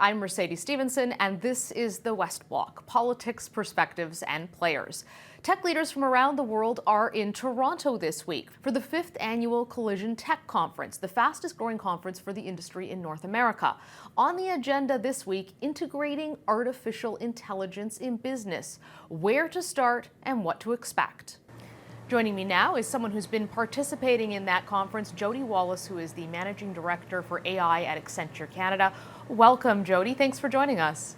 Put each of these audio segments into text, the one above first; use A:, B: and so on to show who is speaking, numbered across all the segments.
A: I'm Mercedes Stevenson, and this is the West Block, politics, perspectives, and players. Tech leaders from around the world are in Toronto this week for the 5th annual Collision Tech Conference, the fastest growing conference for the industry in North America. On the agenda this week, integrating artificial intelligence in business, where to start and what to expect. Joining me now is someone who's been participating in that conference, Jodie Wallis, who is the Managing Director for AI at Accenture Canada. Welcome, Jodie. Thanks for joining us.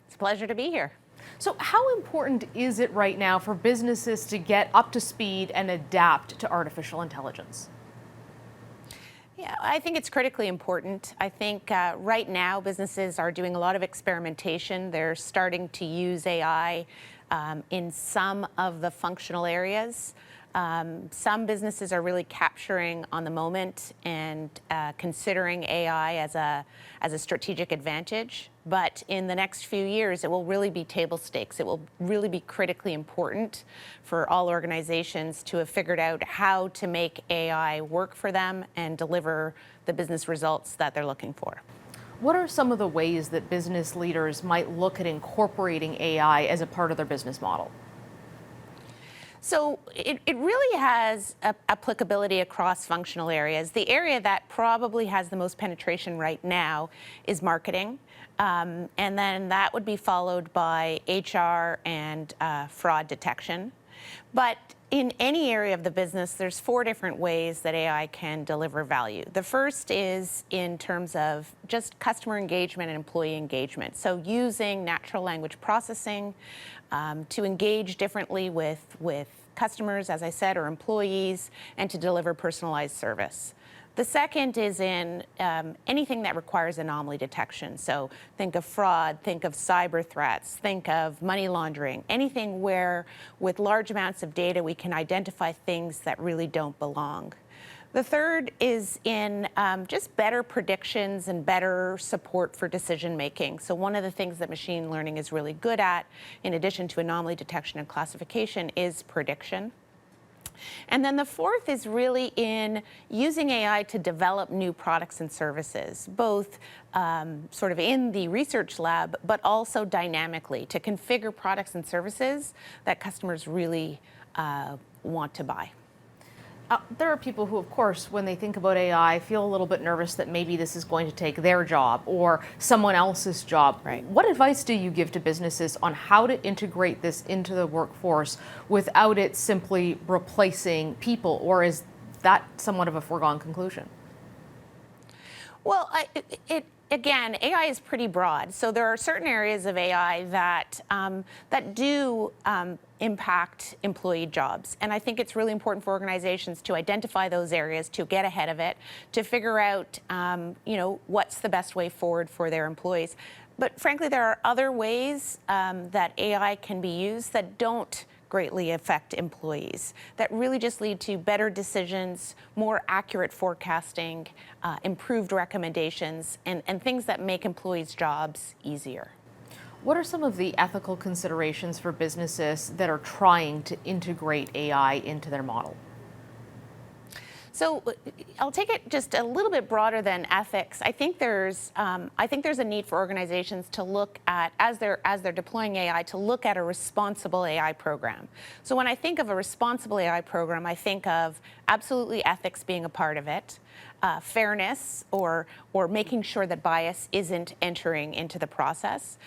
B: It's a pleasure to be here.
A: So how important is it right now for businesses to get up to speed and adapt to artificial intelligence?
B: Yeah, I think it's critically important. I think right now businesses are doing a lot of experimentation. They're starting to use AI in some of the functional areas. Some businesses are really capturing on the moment and considering AI as a strategic advantage. But in the next few years, it will really be table stakes. It will really be critically important for all organizations to have figured out how to make AI work for them and deliver the business results that they're looking for.
A: What are some of the ways that business leaders might look at incorporating AI as a part of their business model?
B: So it really has applicability across functional areas. The area that probably has the most penetration right now is marketing. And then that would be followed by HR and fraud detection. But in any area of the business, there's 4 different ways that AI can deliver value. The first is in terms of just customer engagement and employee engagement. So using natural language processing to engage differently with customers, as I said, or employees, and to deliver personalized service. The second is in anything that requires anomaly detection. So think of fraud, think of cyber threats, think of money laundering, anything where with large amounts of data we can identify things that really don't belong. The third is in just better predictions and better support for decision making. So one of the things that machine learning is really good at, in addition to anomaly detection and classification, is prediction. And then the fourth is really in using AI to develop new products and services, both sort of in the research lab, but also dynamically to configure products and services that customers really want to buy.
A: There are people who, of course, when they think about AI, feel a little bit nervous that maybe this is going to take their job or someone else's job.
B: Right.
A: What advice do you give to businesses on how to integrate this into the workforce without it simply replacing people, or is that somewhat of a foregone conclusion?
B: Well, again, AI is pretty broad. So there are certain areas of AI that do impact employee jobs. And I think it's really important for organizations to identify those areas, to get ahead of it, to figure out, what's the best way forward for their employees. But frankly, there are other ways that AI can be used that don't greatly affect employees, that really just lead to better decisions, more accurate forecasting, improved recommendations, and things that make employees' jobs easier.
A: What are some of the ethical considerations for businesses that are trying to integrate AI into their model?
B: So I'll take it just a little bit broader than ethics. I think there's a need for organizations to look at, as they're deploying AI, to look at a responsible AI program. So when I think of a responsible AI program, I think of absolutely ethics being a part of it, fairness or making sure that bias isn't entering into the process.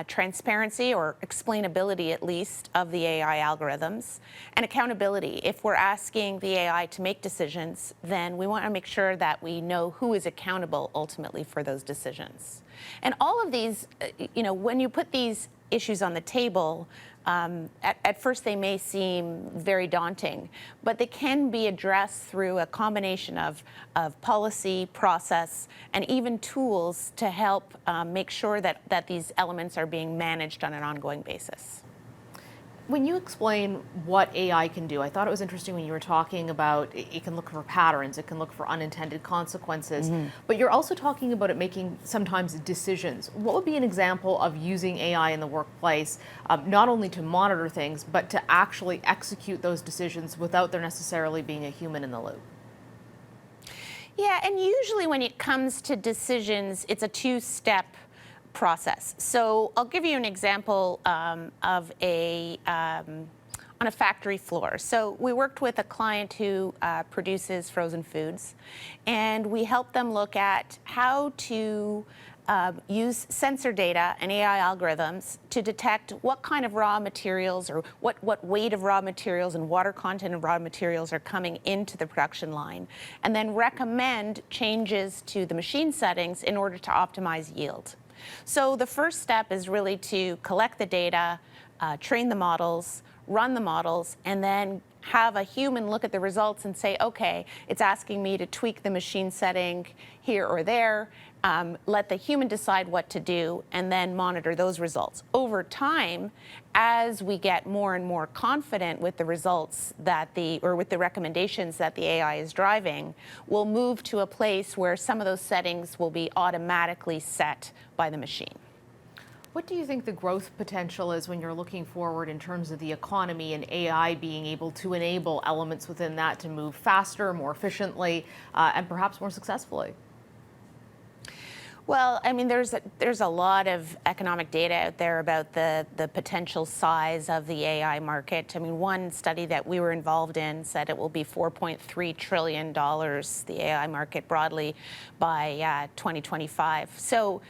B: Transparency or explainability, at least, of the AI algorithms, and accountability. If we're asking the AI to make decisions, then we want to make sure that we know who is accountable ultimately for those decisions. And all of these, when you put these issues on the table, at first they may seem very daunting, but they can be addressed through a combination of policy, process, and even tools to help make sure that these elements are being managed on an ongoing basis.
A: When you explain what AI can do, I thought it was interesting when you were talking about it can look for patterns, it can look for unintended consequences, but you're also talking about it making sometimes decisions. What would be an example of using AI in the workplace, not only to monitor things, but to actually execute those decisions without there necessarily being a human in the loop?
B: Yeah, and usually when it comes to decisions, it's a two-step process. So I'll give you an example of on a factory floor. So we worked with a client who produces frozen foods, and we helped them look at how to use sensor data and AI algorithms to detect what kind of raw materials or what weight of raw materials and water content of raw materials are coming into the production line, and then recommend changes to the machine settings in order to optimize yield. So the first step is really to collect the data, train the models, run the models, and then have a human look at the results and say, okay, it's asking me to tweak the machine setting here or there. Let the human decide what to do and then monitor those results. Over time, as we get more and more confident with the results with the recommendations that the AI is driving, we'll move to a place where some of those settings will be automatically set by the machine.
A: What do you think the growth potential is when you're looking forward in terms of the economy and AI being able to enable elements within that to move faster, more efficiently, and perhaps more successfully?
B: Well, I mean, there's a lot of economic data out there about the potential size of the AI market. I mean, one study that we were involved in said it will be $4.3 trillion, the AI market broadly, by 2025. So,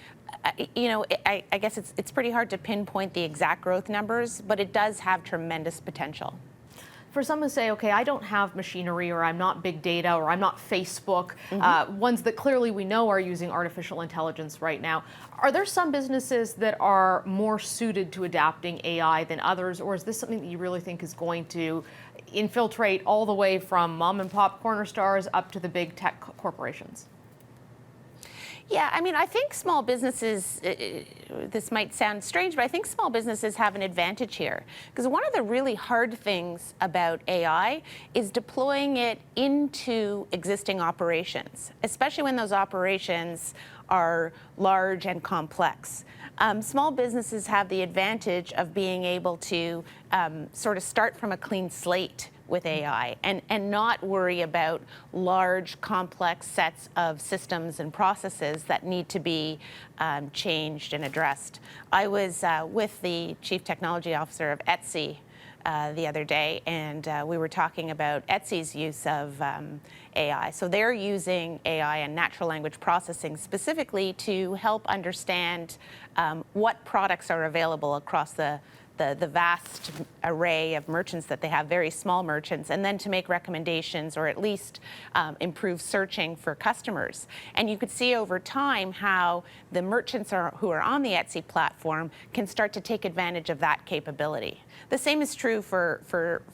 B: I guess it's pretty hard to pinpoint the exact growth numbers, but it does have tremendous potential.
A: For some who say, okay, I don't have machinery, or I'm not big data, or I'm not Facebook, ones that clearly we know are using artificial intelligence right now, are there some businesses that are more suited to adapting AI than others, or is this something that you really think is going to infiltrate all the way from mom and pop corner stores up to the big tech corporations?
B: Yeah, I mean, I think small businesses, this might sound strange, but I think small businesses have an advantage here. Because one of the really hard things about AI is deploying it into existing operations, especially when those operations are large and complex. Small businesses have the advantage of being able to sort of start from a clean slate with AI and not worry about large, complex sets of systems and processes that need to be changed and addressed. I was with the Chief Technology Officer of Etsy the other day, and we were talking about Etsy's use of AI. So they're using AI and natural language processing specifically to help understand what products are available across the vast array of merchants that they have, very small merchants, and then to make recommendations or at least improve searching for customers. And you could see over time how the merchants who are on the Etsy platform can start to take advantage of that capability. The same is true for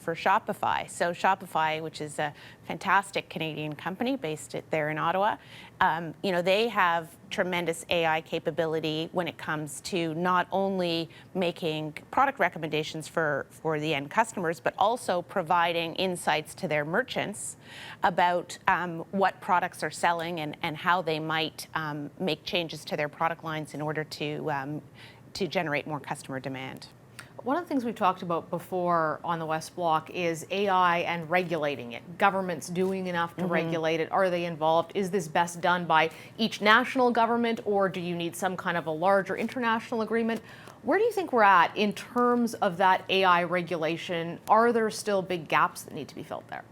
B: Shopify. So Shopify, which is a fantastic Canadian company based there in Ottawa, they have tremendous AI capability when it comes to not only making product recommendations for the end customers, but also providing insights to their merchants about what products are selling and how they might make changes to their product lines in order to generate more customer demand.
A: One of the things we've talked about before on the West Block is AI and regulating it. Governments doing enough to regulate it. Are they involved? Is this best done by each national government, or do you need some kind of a larger international agreement? Where do you think we're at in terms of that AI regulation? Are there still big gaps that need to be filled there?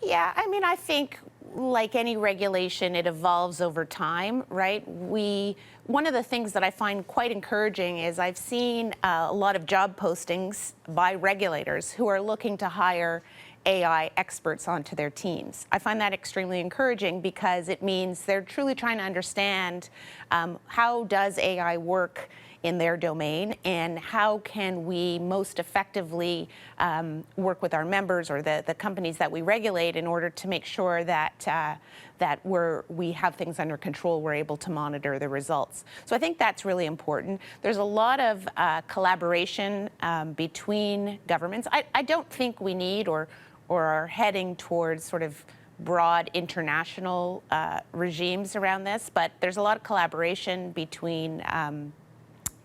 B: Yeah, I mean, I think like any regulation, it evolves over time, right? One of the things that I find quite encouraging is I've seen a lot of job postings by regulators who are looking to hire AI experts onto their teams. I find that extremely encouraging because it means they're truly trying to understand how does AI work in their domain, and how can we most effectively work with our members or the companies that we regulate in order to make sure that we have things under control, we're able to monitor the results. So I think that's really important. There's a lot of collaboration between governments. I don't think we need or are heading towards sort of broad international regimes around this, but there's a lot of collaboration between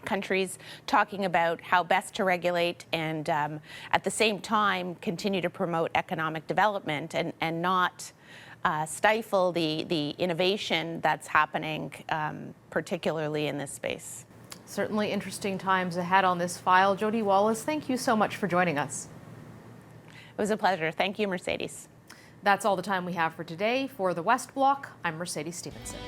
B: countries talking about how best to regulate and at the same time continue to promote economic development and not stifle the innovation that's happening, particularly in this space.
A: Certainly interesting times ahead on this file. Jodie Wallis, thank you so much for joining us.
B: It was a pleasure. Thank you, Mercedes.
A: That's all the time we have for today. For the West Block, I'm Mercedes Stevenson.